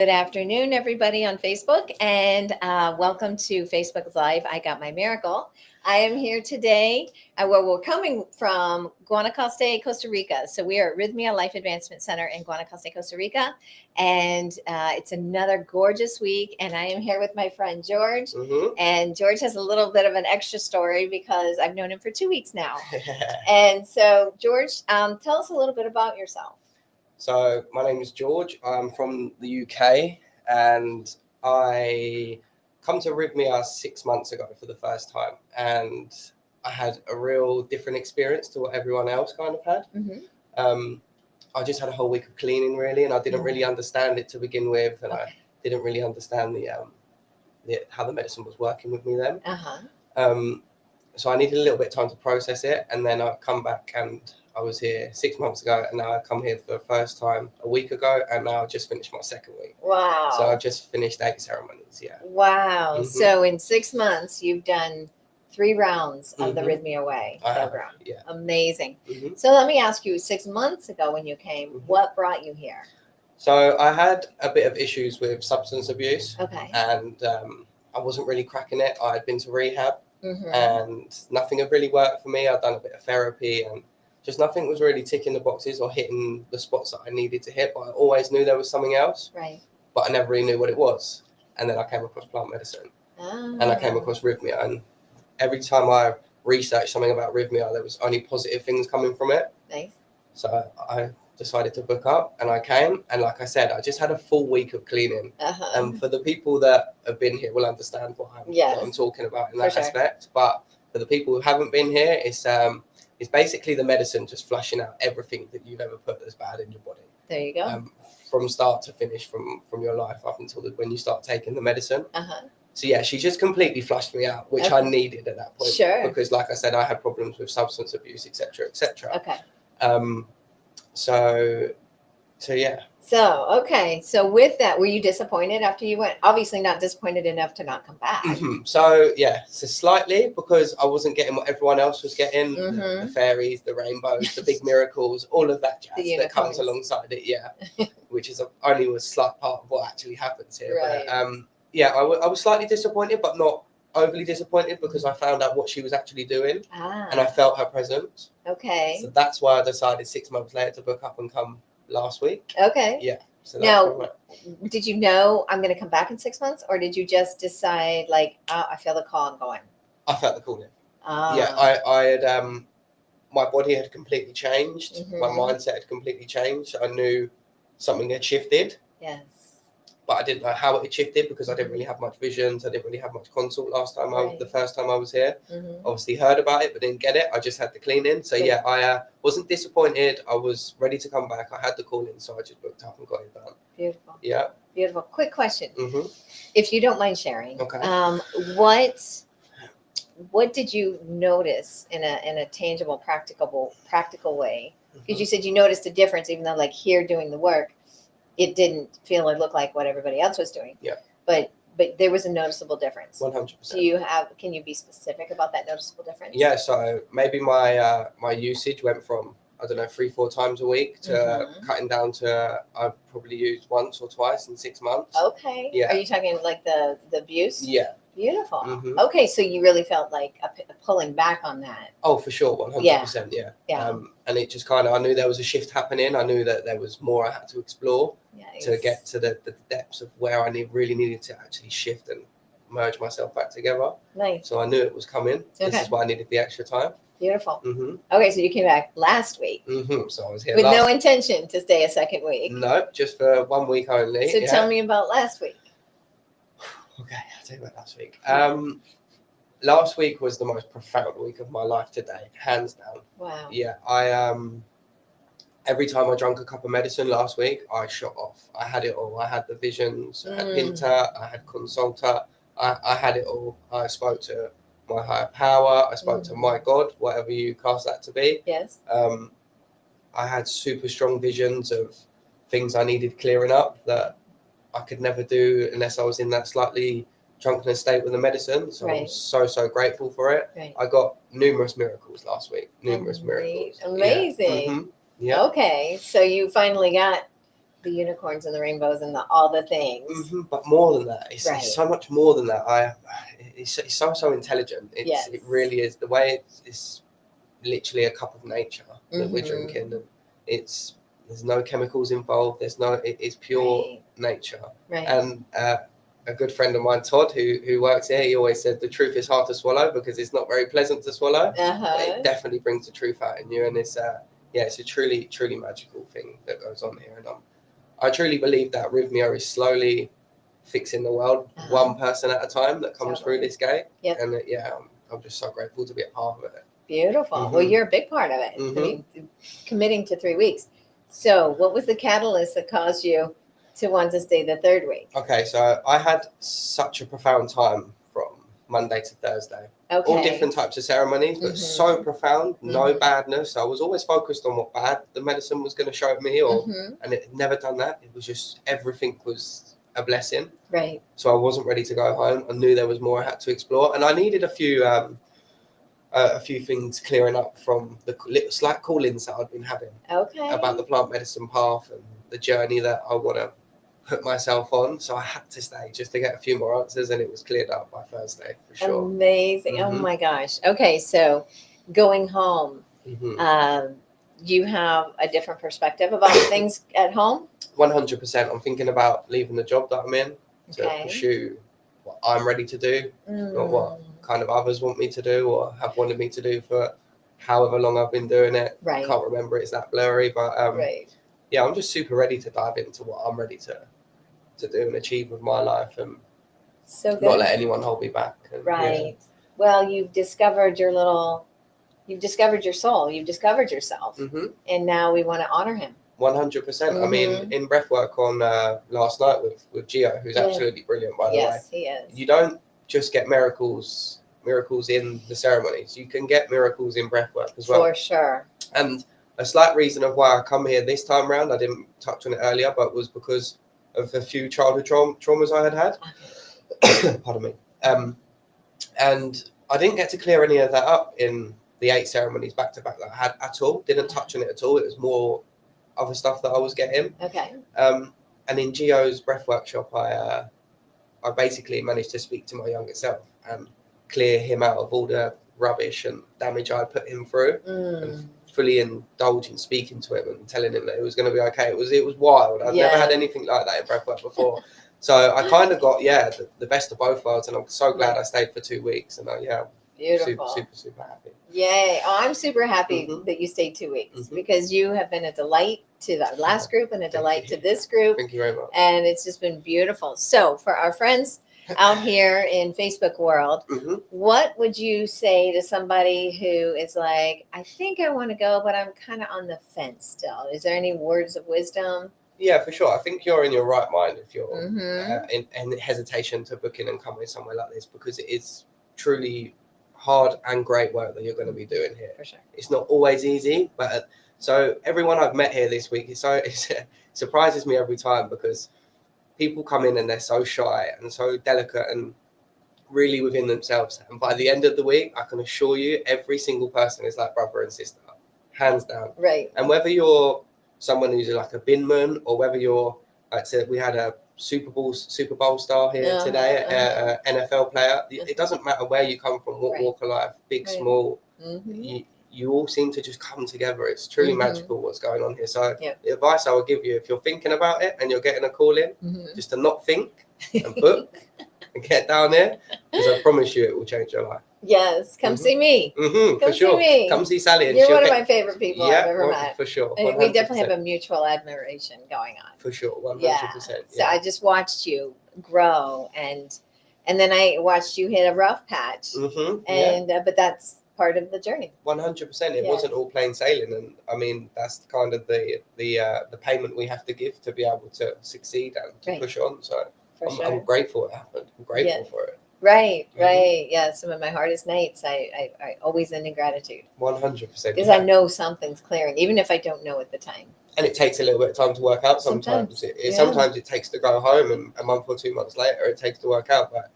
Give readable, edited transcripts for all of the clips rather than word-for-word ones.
Good afternoon, everybody on Facebook, and welcome to Facebook Live. I Got My Miracle. I am here today. We're coming from Guanacaste, Costa Rica. So we are at Rythmia Life Advancement Center in Guanacaste, Costa Rica, and it's another gorgeous week. And I am here with my friend George. And George has a little bit of an extra story because I've known him for 2 weeks now. And so, George, tell us a little bit about yourself. So my name is George. I'm from the UK and I come to Rythmia 6 months ago for the first time, and I had a real different experience to what everyone else kind of had. I just had a whole week of cleaning really, and I didn't really understand it to begin with, and I didn't really understand the how the medicine was working with me then. So I needed a little bit of time to process it, and then I come back and I was here 6 months ago, and now I come here for the first time a week ago, and now I've just finished my second week. Wow. So I've just finished 8 ceremonies, yeah. Wow. So in 6 months, you've done 3 rounds of the Rythmia Way program. Yeah. Amazing. So let me ask you, 6 months ago when you came, what brought you here? So I had a bit of issues with substance abuse. Okay. And I wasn't really cracking it. I had been to rehab and nothing had really worked for me. I'd done a bit of therapy and just nothing was really ticking the boxes or hitting the spots that I needed to hit, but I always knew there was something else. Right. But I never really knew what it was. And then I came across plant medicine and I came across Rythmia. And every time I researched something about Rythmia, there was only positive things coming from it. Nice. So I decided to book up and I came. And like I said, I just had a full week of cleaning. And for the people that have been here will understand what I'm talking about in that aspect. But for the people who haven't been here, it's basically the medicine just flushing out everything that you've ever put that's bad in your body. There you go. From start to finish, from your life up until when you start taking the medicine. So yeah, she just completely flushed me out, which I needed at that point. Sure. Because like I said, I had problems with substance abuse, etc., etc. Okay. So yeah. So with that, were you disappointed after you went? Obviously not disappointed enough to not come back. So yeah, so slightly, because I wasn't getting what everyone else was getting, the fairies, the rainbows, the big miracles, all of that jazz that comes alongside it, which is only a slight part of what actually happens here. Right. But I was slightly disappointed, but not overly disappointed, because I found out what she was actually doing and I felt her presence. Okay. So that's why I decided 6 months later to book up and come last week. Okay. Yeah. So now, did you know I'm going to come back in 6 months, or did you just decide like, oh, I feel the call, I'm going? I felt the calling. Yeah, I had my body had completely changed. My mindset had completely changed. I knew something had shifted. Yes. But I didn't know how it had shifted because I didn't really have much visions. I didn't really have much consult the first time I was here. Obviously heard about it, but didn't get it. I just had the cleaning. So yeah, I wasn't disappointed. I was ready to come back. I had the call in, so I just booked up and got it done. Beautiful. Yeah. Beautiful. Quick question, if you don't mind sharing. Okay. What did you notice in a tangible, practical way? Because you said you noticed a difference, even though like here doing the work, it didn't feel or look like what everybody else was doing. Yeah. But there was a noticeable difference. 100%. Can you be specific about that noticeable difference? Yeah. So maybe my my usage went from, I don't know, 3-4 times a week to cutting down to I've probably used once or twice in 6 months. Okay. Yeah. Are you talking like the abuse? Yeah. Beautiful. Okay, so you really felt like a pulling back on that. Oh, for sure, 100%. Yeah. And it just kind of, I knew there was a shift happening. I knew that there was more I had to explore to get to the depths of where I really needed to actually shift and merge myself back together. Nice. So I knew it was coming. This is why I needed the extra time. Beautiful. Okay, so you came back last week. So I was here with no intention to stay a second week. No, just for 1 week only. So tell me about last week. Okay, I'll tell you about last week. Last week was the most profound week of my life to date, hands down. Wow. Yeah, I every time I drank a cup of medicine last week, I shot off. I had it all. I had the visions, I had Pinter, I had Consulta, I had it all. I spoke to my higher power, I spoke to my God, whatever you cast that to be. Yes. I had super strong visions of things I needed clearing up that I could never do unless I was in that slightly drunken state with the medicine. So I'm so grateful for it. Right. I got numerous miracles last week. Miracles. Amazing. Yeah. Okay, so you finally got the unicorns and the rainbows and all the things. But more than that, it's, Right. it's so much more than that. It's so intelligent. Yes. It really is. The way it's literally a cup of nature that we're Mhm. drinking, and there's no chemicals involved. It's pure Right. nature. Right. And a good friend of mine, Todd, who works here, he always said the truth is hard to swallow because it's not very pleasant to swallow. But it definitely brings the truth out in you, and it's a truly magical thing that goes on here. And I truly believe that Rythmia is slowly fixing the world, one person at a time that comes through this gate. Yep. And I'm just so grateful to be a part of it. Beautiful. Well, you're a big part of it. I mean, committing to 3 weeks. So what was the catalyst that caused you to want to stay the third week? Okay, so I had such a profound time from Monday to Thursday. Okay. All different types of ceremonies, but so profound, no badness. I was always focused on what bad the medicine was going to show me, and it never done that. It was just everything was a blessing. Right. So I wasn't ready to go home. I knew there was more I had to explore, and I needed a few things clearing up from the slight call-ins that I'd been having about the plant medicine path and the journey that I want to put myself on. So I had to stay just to get a few more answers, and it was cleared up by Thursday for sure. Amazing. Oh my gosh. Okay, so going home, you have a different perspective about things at home? 100%. I'm thinking about leaving the job that I'm in to pursue what I'm ready to do, not what kind of others want me to do or have wanted me to do for however long I've been doing it. Right. Can't remember, it's that blurry, but yeah, I'm just super ready to dive into what I'm ready to do and achieve with my life, and not let anyone hold me back. And, right. Well, you've discovered your soul, you've discovered yourself, and now we want to honor him. 100%. I mean, in breathwork on last night with Gio, who's absolutely brilliant, by the way. Yes, he is. You don't just get miracles in the ceremonies. You can get miracles in breathwork as well. For sure. And a slight reason of why I come here this time around, I didn't touch on it earlier, but was because of a few childhood traumas I had. Pardon me. And I didn't get to clear any of that up in the 8 ceremonies back to back that I had at all. Didn't touch on it at all. It was more other stuff that I was getting. Okay. And in Gio's breath workshop, I basically managed to speak to my younger self and clear him out of all the rubbish and damage I put him through, and fully indulge in speaking to him and telling him that it was going to be okay. It was wild. I've never had anything like that in breathwork before. So I kind of got the best of both worlds, and I'm so glad I stayed for 2 weeks. And beautiful. Super happy. Yay! Oh, I'm super happy that you stayed 2 weeks because you have been a delight to the last group and a delight to this group. Thank you very much. And it's just been beautiful. So for our friends out here in Facebook world, what would you say to somebody who is like, I think I want to go, but I'm kind of on the fence still? Is there any words of wisdom? Yeah, for sure. I think you're in your right mind if you're in hesitation to book in and come in somewhere like this, because it is truly hard and great work that you're going to be doing here. For sure. It's not always easy, but so everyone I've met here this week, it surprises me every time, because people come in and they're so shy and so delicate and really within themselves. And by the end of the week, I can assure you, every single person is like brother and sister, hands down. Right. And whether you're someone who's like a binman, or whether you're, like I said, we had a Super Bowl star here today, NFL player. It doesn't matter where you come from, what walk of life, big, small. You all seem to just come together. It's truly magical what's going on here. So the advice I would give you, if you're thinking about it and you're getting a call in, just to not think and book and get down there, because I promise you it will change your life. Yes, come see me. Come for sure. See me. Come see Sally. And you're one of my favorite people I've ever met. For sure. And we definitely have a mutual admiration going on. For sure, 100%. Yeah. So I just watched you grow, and then I watched you hit a rough patch. But that's part of the journey. 100%. It wasn't all plain sailing, and I mean that's kind of the payment we have to give to be able to succeed and to push on. So I'm grateful it happened. I'm grateful for it. Right. Yeah, some of my hardest nights, I always end in gratitude. 100%. Because I know something's clearing, even if I don't know at the time. And it takes a little bit of time to work out sometimes. Sometimes it takes to go home, and a month or 2 months later it takes to work out, but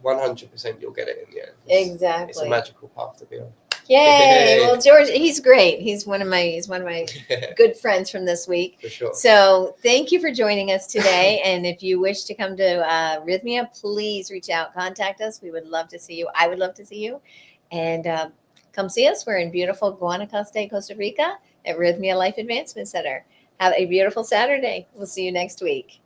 100% you'll get it in the end. It's a magical path to be on. Yay! Well, George, he's great. He's one of my good friends from this week. For sure. So thank you for joining us today. And if you wish to come to Rythmia, please reach out, contact us. We would love to see you. I would love to see you. And come see us. We're in beautiful Guanacaste, Costa Rica at Rythmia Life Advancement Center. Have a beautiful Saturday. We'll see you next week.